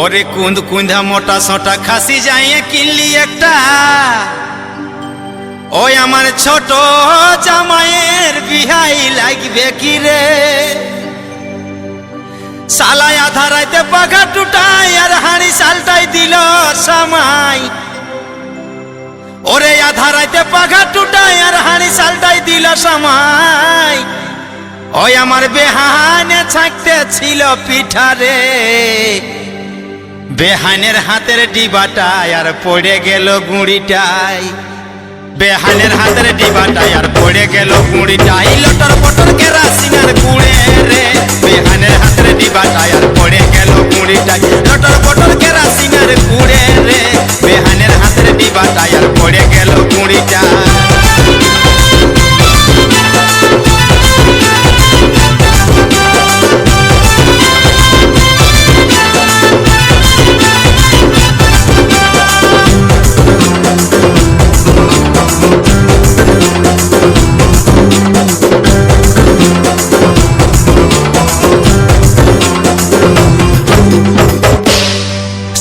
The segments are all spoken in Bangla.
ওরে কুন্দ কুন্ধা মোটা সোটা খাসি যাইয়ে কিনলি একটা, ওই আমার ছোট জামাইয়ের বিহাই লাগবে কি রে। সালাই আধা রাইতে পাখা টুটাই আর হাঁড়ি সালটাই দিল সামাই। ওরে আধা রাইতে পাখা টুটাই আর হাঁড়ি সালটাই দিল সামাই। ওই আমার বেহানে ছাকতে ছিল পিঠা রে, বেহানের হাতের ডিবাটায় আর পড়ে গেল গুঁড়িটাই। বেহানের হাতের ডিবাটায় আর পড়ে গেল গুঁড়িটাই। লটর পটর কেরাসিনার গুঁড়ে রে, বেহানের হাতের ডিবাটায় আর পড়ে গেল গুঁড়িটাই। লটর পটর কেরাসিনার গুঁড়ে রে, বেহানের হাতের ডিবাটায় আর পড়ে গেল গুঁড়িটাই।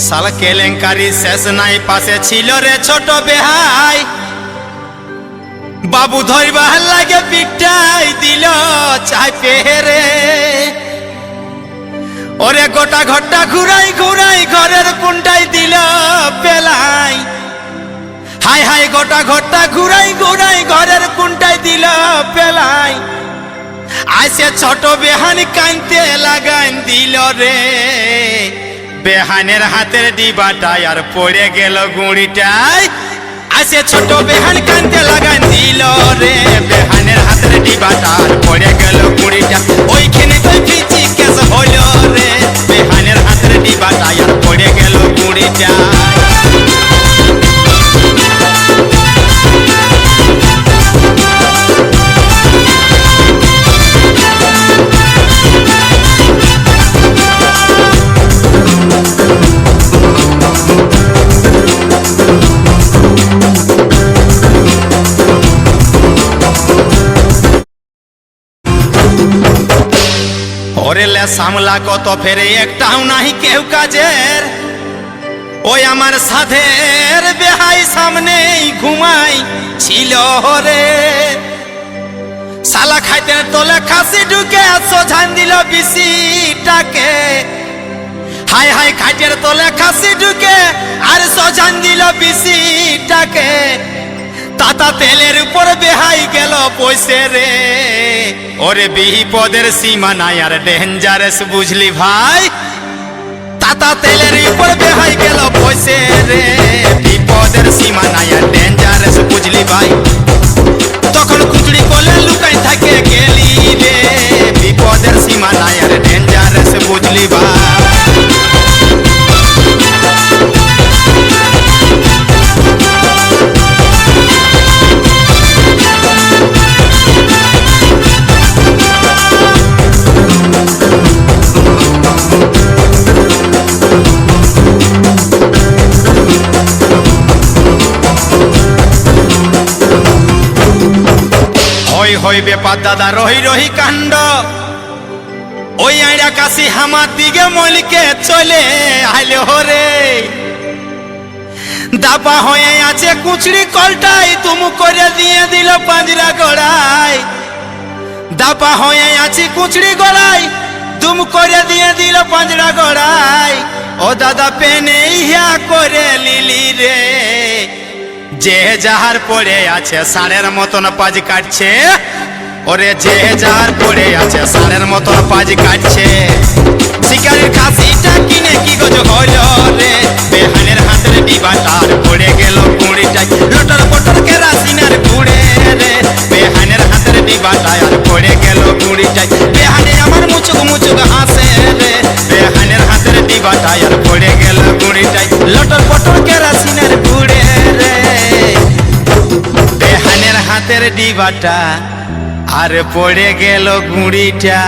সাল কেলেঙ্কারি শেষ নাই, পাশে ছিল রে ছোট বেহাই। বাবু ধরবা লাগে পিটাই দিল চাপে রে। ওরে গোটা ঘরটা ঘুরাই ঘুরাই ঘরের কোনটাই দিল পেলাই। হাই হাই গোটা ঘরটা ঘুরাই ঘুরাই ঘরের কোনটাই দিল পেলাই। আইসে ছোট বেহান কানতে লাগান দিল রে, বেহানের হাতের ডিবাটায় আর পড়ে গেল গুঁড়িটাই। আসে ছোট বেহান কানতে লাগান দিল রে, বেহানের হাতের ডিবাটা আর পড়ে গেল গুঁড়িটা। ওইখানে তো পিচি কেস হইল রে, বেহানের হাতের ডিবাটায় আর পড়ে গেল গুঁড়িটা। ওরেলে সামলা কত ফেরে একটাও নাহি কেউ কাজের। ওই আমার সাধের বেহাই সামনেই ঘুমাই ছিল রে। সালা খাইতে তোলে খাসি ঢুকে সোঝান দিল বিশিটাকে। হাই হাই খাইতের তোলে খাসি ঢুকে আর সোঝান দিল বিশিটাকে। তাতা তেলের উপর বেহাই গেল পয়সে রে। ওরে বিপদের সীমা নাই আর ডেঞ্জারাস বুঝলি ভাই। তাতা তেলের উপর বেহাই গেল পয়সে রে, বিপদের সীমা নাই আর ডেঞ্জারাস বুঝলি ভাই। তখন কুচড়ি কোলে লুকাই থাকে গেলি রে, বিপদের সীমা নাই আর ডেঞ্জারাস বুঝলি ভাই। হই বেপার দাদা রহি রহি কাণ্ড। ওই আইড়া কাশি হামার দিকে মলিকে চলে আইলে হরে। দাপা হয়ে আছে কুচড়ি কলটাই, তুমু করে দিয়ে দিল পাঁজরা গড়াই। দাপা হয়ে আছে কুচড়ি গড়াই, তুম করে দিয়ে দিল পাঁজরা গড়াই। ও দাদা পেনে ইহা করে লিলি রে, যে যাহার পড়ে আছে সারের মতন পাজ কাটছে। ওরে যে যাহার পড়ে আছে সারের মতন পাজ কাটছে। শিকারের খাসিটা কিনে কি গজ হইল রে, বেহানের হাতের ডিবাটার পড়ে গেল গুঁড়িটাই। লটর পটর কেরাসিনার গুঁড়ে রে, বেহানের হাতের ডিবাটায় আর পড়ে গেল গুঁড়িটাই। বেহানে আমার মুচুক মুচুক হাসে রে, বেহানের হাতের ডিবাটায় আর পড়ে গেল গুঁড়িটাই। লটর পটর কেরাসিনার গুঁড়ে রে, বেহানের হাতের ডিবাটা আর পড়ে গেল গুঁড়িটা।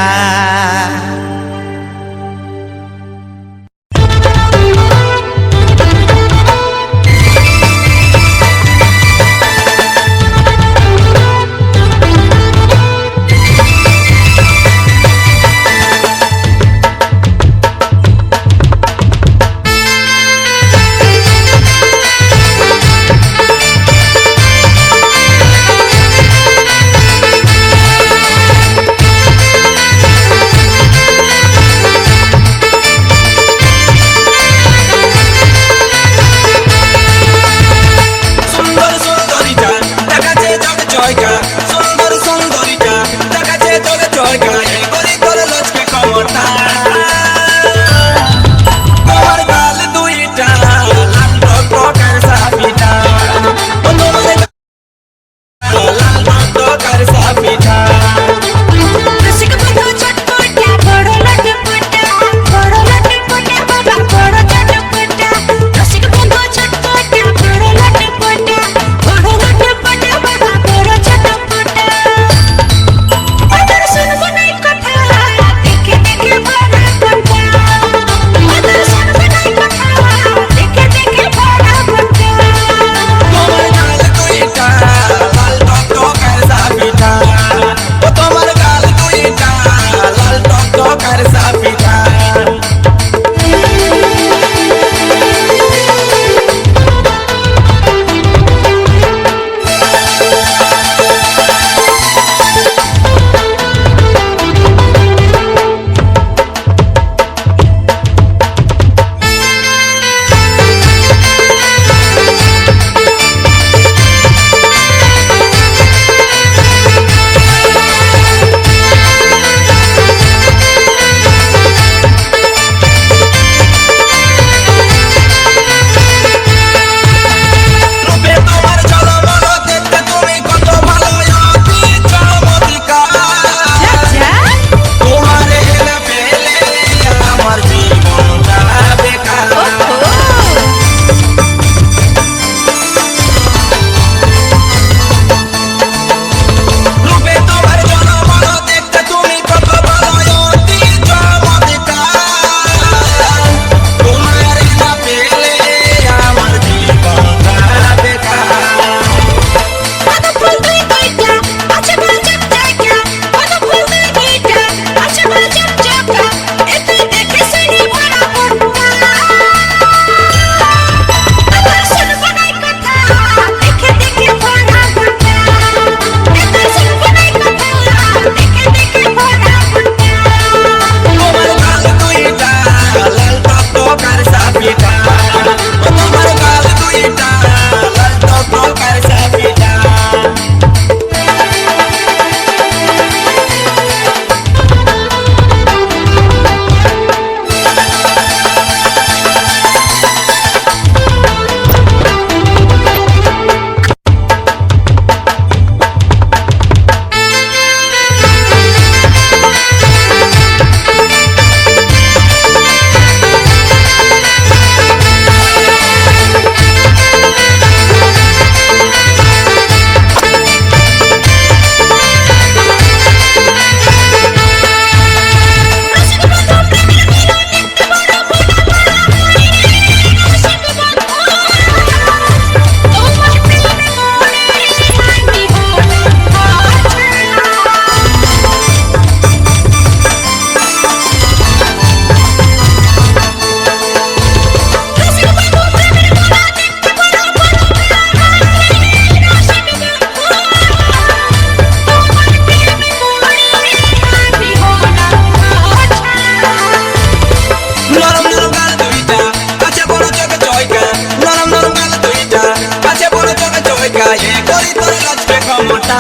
গায়ে করি তোর নাচবে ক্ষমতা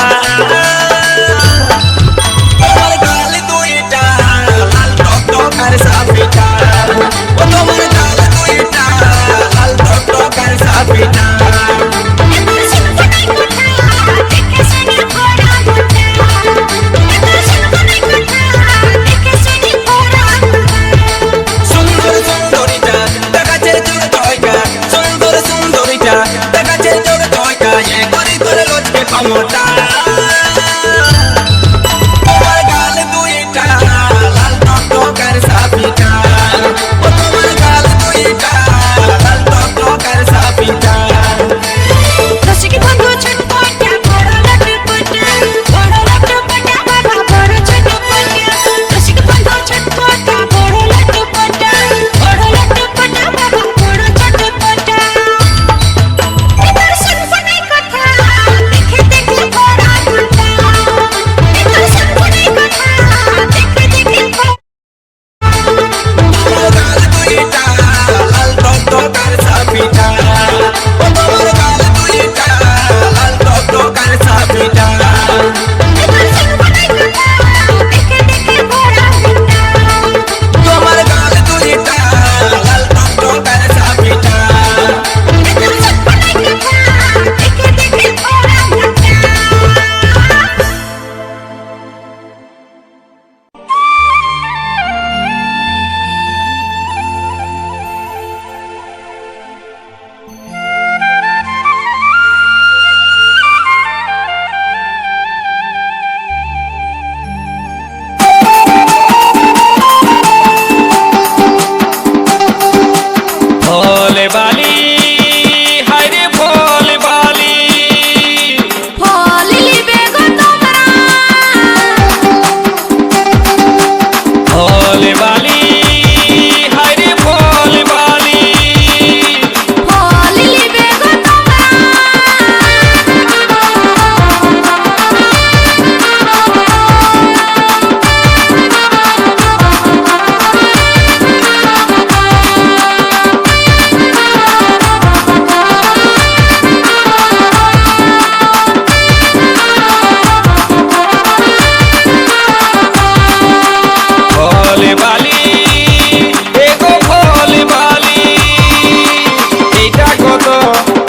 তোমার গাল দুইটা লাল টক আর সাপিটা ও তোমার গাল দুইটা লাল টক আর সাপিটা সুন্দর সুন্দরীটা দেখাচ্ছে তোর টয়কা সুন্দর সুন্দরীটা দেখাচ্ছে তোর টয়কা এ করি তোর নাচবে ক্ষমতা তোমার গাল দুইটা লাল টক আর সাপিটা ও তোমার গাল দুইটা লাল টক আর সাপিটা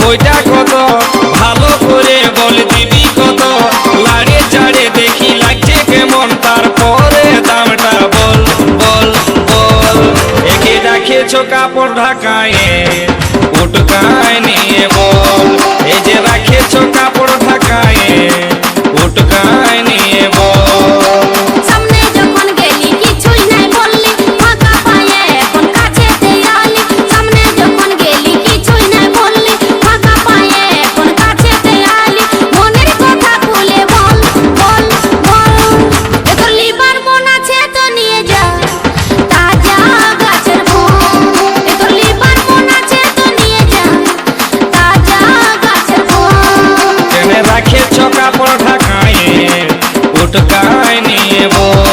ওইটা কত ভালো করে বল দিবি কত লাড়ে চাড়ে দেখি লাগছে কেমন তারপরে দামটা বল বল বল একে রাখেছ কাপড় ঢাকায় উটকায় নিয়ে বল এই যে রাখেছ কাপড় ঢাকায় উটকায় নিয়ে বল কাপড় ঢাকায় উটকায় নিয়ে বল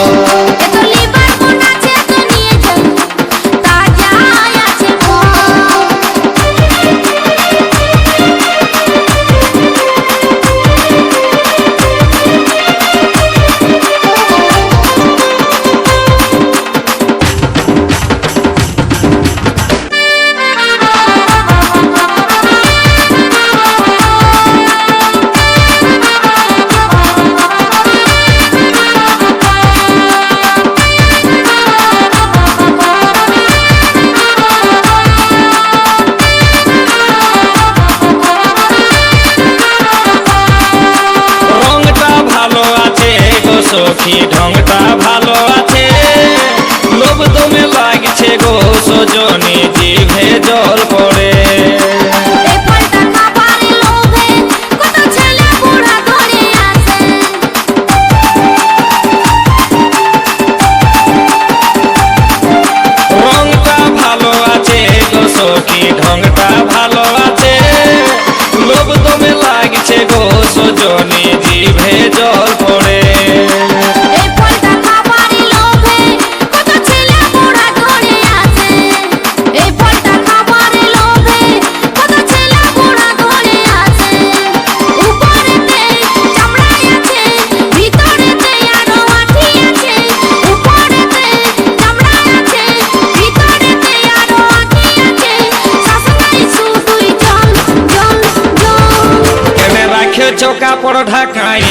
রেখেছো কাপড় ঢাকায়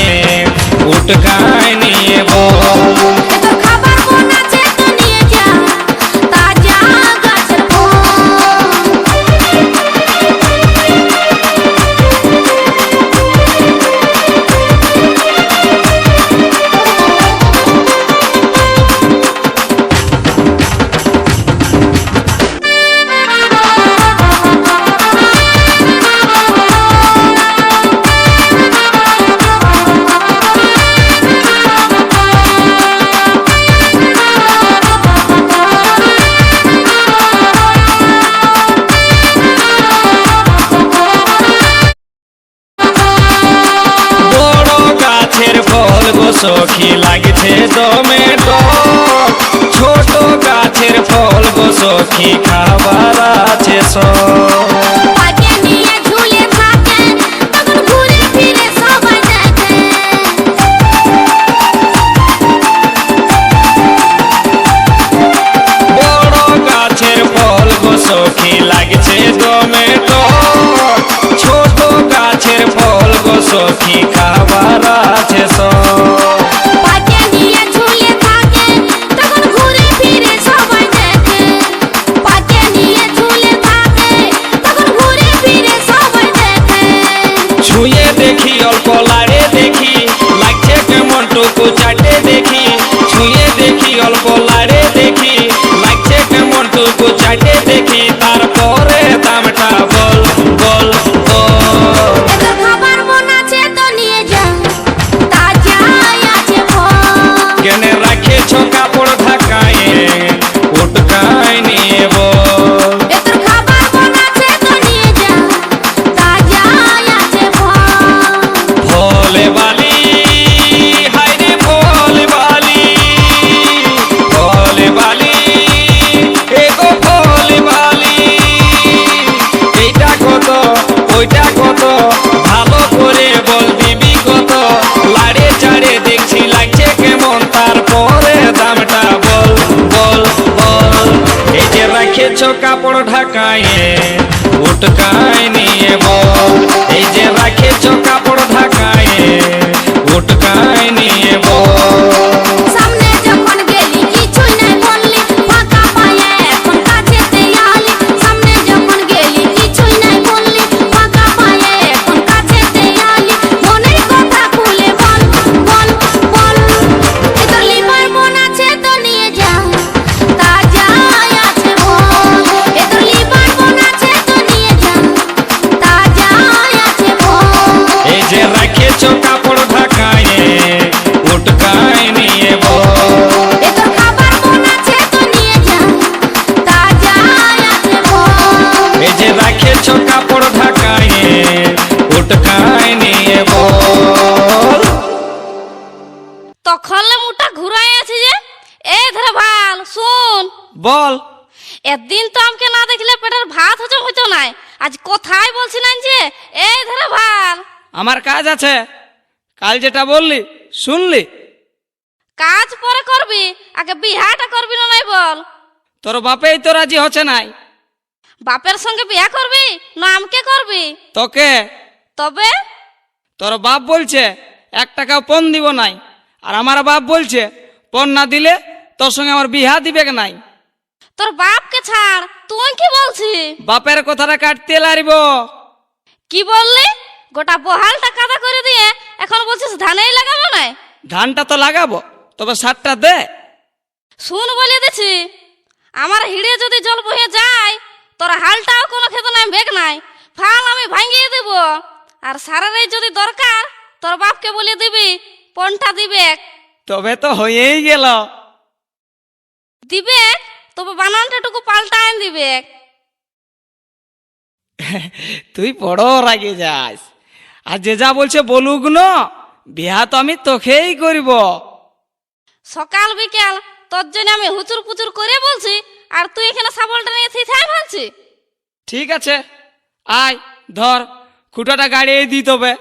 উটকায় নিয়ে বল এত খাবার মন আছে তো নিয়ে যা তাজা গাছের বড় গাছের ফল গো সখী লাগছে দমে টক ছোট গাছের ফল গো সখী খাবার আছে সব পাকে নিয়ে ঝুলে থাকে তখন ঘুরে ফিরে সবাই দেখে বড় গাছের ফল গো সখী লাগছে দমে টক ছোট গাছের ফল গো সখী খাবার আছে সব পাকে নিয়ে ঝুলে থাকে তখন ঘুরে ফিরে সবাই দেখে পাকে নিয়ে ঝুলে থাকে তখন ঘুরে ফিরে সবাই দেখে ছুঁয়ে দেখি অল্প লাড়ে দেখি লাগছে কেমন টুকু চাটে দেখি ছুঁয়ে দেখি অল্প লাড়ে দেখি লাগছে কেমন টুকু চাটে দেখি তারপরে দামটা বল বল বল এত খাবার মন আছে তো নিয়ে যা তাজা আছে ফল কেনে রাখেছ কাপড় ঢাকায় উটকায় নিয়ে বল এত খাবার মন আছে তো নিয়ে যা তাজা আছে ফল ভোলে বালি হাইরে ভোলে বালি ভোলে বালি এগো ভোলে বালি এইটা কত ওইটা কত ভালো করে বল দিবি কত লাড়ে চাড়ে দেখছি লাগছে কেমন তারপরে দামটা বল বল বল এই যে রাখেছ কাপড় ঢাকায় উটকায় নিয়ে বল এই যে রাখেছ কাপড় ঢাকায় উটকায় নিয়ে বল সামনে যখন গেলি কিছুই নাই বললি ফাঁকা পায়ে এখন কাছেতে আলি সামনে যখন গেলি কিছুই নাই বললি ফাঁকা পায়ে এখন কাছেতে আলি মনের কথা খুলে বল বল বল এত লিভার মন আছে তো নিয়ে যা তাজা আছে বল এত লিভার মন আছে তো নিয়ে যা তাজা আছে বল এই যে রাখেছ কাপড় ঢাকায় উটকায় নিয়ে বল এত খাবার মন আছে তো নিয়ে যা তাজা আছে বল এই যে রাখেছ কাপড় ঢাকায় উটকায় নিয়ে বল তখনলে মুটা ঘুরাই আছে যে এই ধরে ভাল শুন বল একদিন তো আমাকে না দেখলে পেটের ভাত হজম হইতো নাই আজ কোথায় বলছিলেন যে এই ধরে ভাল আমার কাজ আছে কাল যেটা বললি শুনলি কাজ পরে করবি আগে বিহাটা করবি না নাই বল তোর বাপেই তো রাজি হচ্ছে নাই বাপের সঙ্গে বিয়া করবি না আমকে করবি তোকে তবে তোর বাপ বলছে 1 টাকা পণ দিব নাই আর আমার বাপ বলছে পণ না দিলে তোর সঙ্গে আমার বিহা দিবে নাই তোর বাপকে ছাড় তুই কি বলছি বাপের কথাটা কাটতে লারিব কি বললি গোটা বহালটা কাদা করে দিয়ে এখন বলছিস ধানেই লাগাবো না ধানটা তো লাগাবো তবে সারটা দে শুন বলে দিছি আমার হিড়ে যদি জল বহে যায় তোর হালটাও কোনো খেতে নাই বেগ নাই ফাল আমি ভাঙিয়ে দেব আর সারারে যদি দরকার তোর বাপকে বলে দিবি পনটা দিবে তবে তো হয়েই গেল দিবে তবে বানানটাটুকু পাল্টায় দিবে তুই বড় রাগে যাস আর যে যা বলছে বলুক না বিয়া তো আমি তোকেই করব সকাল বিকাল তোর জন্য আমি হুচুর পুচুর করে বলছি আর তুই এখানে শাবলটা নিয়ে থিথাই ভালছি ঠিক আছে আয় ধর খুঁটাটা গাড়িয়ে দিই তবে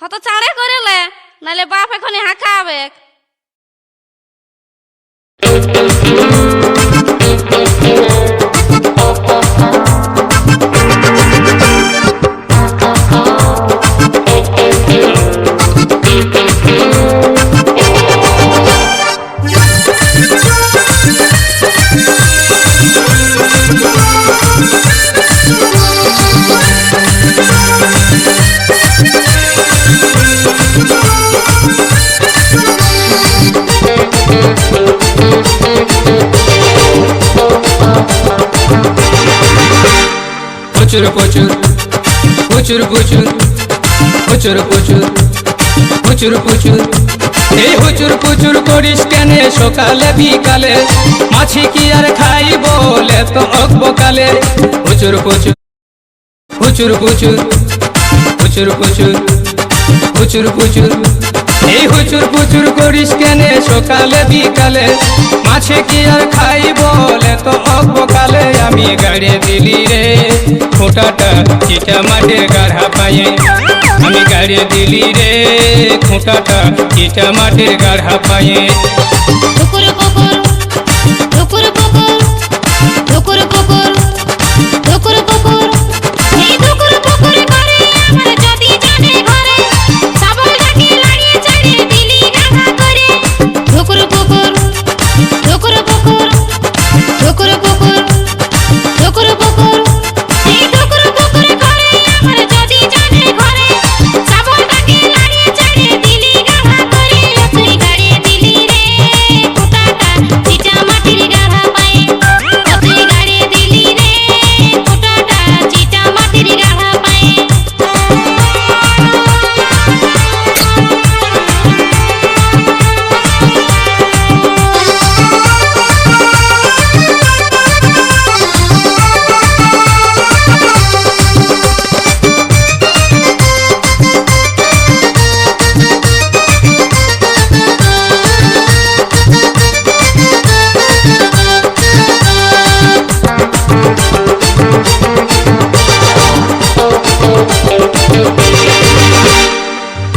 হত চাঁড়ে করেলে নাহলে বাপ এখনই হাঁকা হবে প্রচুর প্রচুর প্রচুর প্রচুর প্রচুর প্রচুর প্রচুর প্রচুর এই হুচুর পুচুর করিস কেনে সকালে বিকালে মাছি কি আর খাই বলে তো অকবকালে প্রচুর প্রচুর প্রচুর প্রচুর প্রচুর প্রচুর প্রচুর প্রচুর এই হুচুর পুচুর করিস কেনে সকালে বিকালে মাছে কি আর খাই বলে তো অকবকালে আমি গাড়ি দিলি রে খোঁটাটা চিটা মাটির গাড়া পায়ে আমি গাড়ি দিলি রে খোঁটাটা চিটা মাটির গাড়া পায়ে ঠুকুর পুকুর ঠুকুর পুকুর ঠুকুর পুকুর ঠুকুর পুকুর এই ঠুকুর পুকুর করে আমার যদি জানে ঘরে সাবলটাকে লাড়িয়ে চাড়িয়ে দিলি গাধা করে ঠুকুর পুকুর ঠুকুর পুকুর ঠুকুর পুকুর ঠুকুর পুকুর এই ঠুকুর পুকুর করে আমার যদি জানে ঘরে সাবলটাকে লাড়িয়ে চাড়িয়ে দিলি গাধা করে তুই গাড়িয়ে দিলি রে কোটাটা চিটা মাটির গাধা পায়ে তুই গাড়িয়ে দিলি রে কোটাটা চিটা মাটির গাধা পায়ে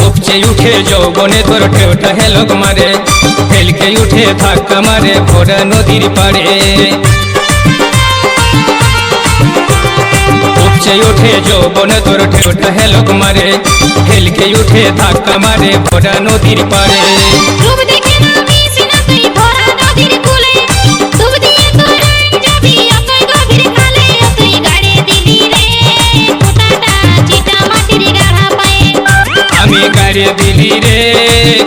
উপচে উঠে যৌবনে তোর ঠেউটা হেলক মারে হেলকে উঠে ধাক্কা মারে ভোরা নদীর পাড়ে উপচে উঠে যৌবনে তোর ঠেউটা হেলক মারে হেলকে উঠে ধাক্কা মারে ভোরা নদীর পাড়ে রূপ দেখে নামিস না তুই ভরা নদীর কূলে ডুব দিয়ে তোর যাবি অতই গভীর খালে তুই গাড়িয়ে দিলি রে কোটাটা চিটা মাটির গাধা পায়ে আমি গাড়ি দিলি রে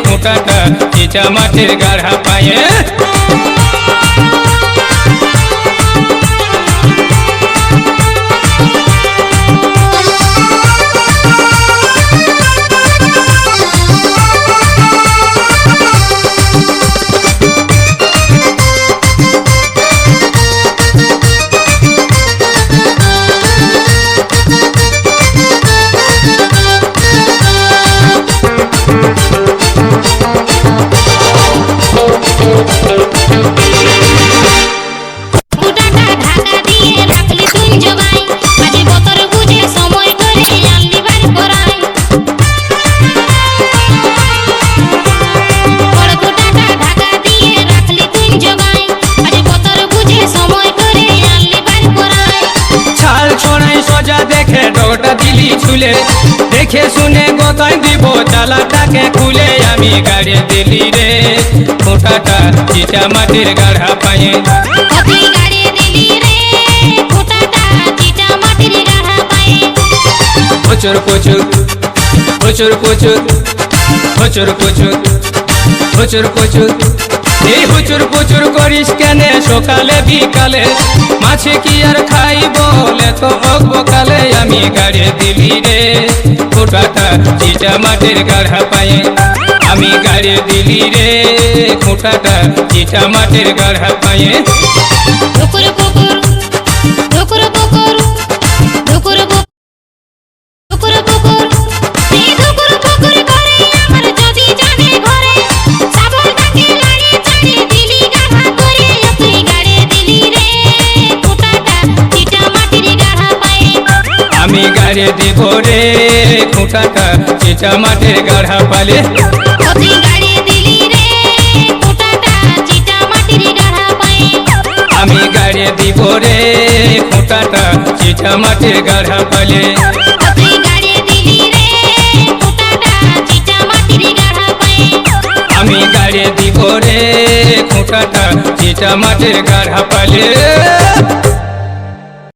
খোঁটাটা চিটা মাটির গাড়া পায়ে কোটাটা ঢাকা দিয়ে রাখলি তুই জগাই মাঝে বতর বুঝে সময় করে আনলি বার করাই বড় কোটাটা ঢাকা দিয়ে রাখলি তুই জগাই মাঝে বতর বুঝে সময় করে আনলি বার করাই ছাল ছড়াই সোজা দেখে ডোটা দিলি ছুলে দেখে শুনে গোতাই দিব চালাটাকে খুলে আমি গাড়ি দিলি রে খোঁটাটা চিটা মাটির গাড়া পায়ে তুই গাড়িয়ে দিলি রে কোটাটা চিটা মাটির গাধা পায়ে প্রচুর প্রচুর প্রচুর প্রচুর প্রচুর প্রচুর প্রচুর প্রচুর এই হুচুর পুচুর করিস কেনে সকালে বিকালে মাছে কি আর খাই বলে তো অকবকালে আমি গাড়ি দিলি রে খোঁটাটা চিটা মাটির গাড়া পায়ে আমি গাড়ি দিলি রে খোঁটাটা চিটা মাটির গাড়া পায়ে ঠুকুর পুকুর ঠুকুর পুকুর ঠুকুর পুকুর ঠুকুর পুকুর এই ঠুকুর পুকুর করে আমার যদি জানে ঘরে সাবলটাকে লাড়িয়ে চাড়িয়ে দিলি গাধা করে তুই গাড়িয়ে দিলি রে কোটাটা চিটা মাটির গাধা পায়ে আমি গাড়ি দিব রে খোঁটাটা চিটা মাটির গাড়া পালে তুই গাড়িয়ে দিলি রে কোটাটা চিটা মাটির গাধা পায়ে আমি গাড়ি দিব রে খোঁটাটা চিটা মাটির গাড়া পালে তুই গাড়িয়ে দিলি রে কোটাটা চিটা মাটির গাধা পায়ে আমি গাড়ি দিব রে খোঁটাটা চিটা মাটির গাড়া পালে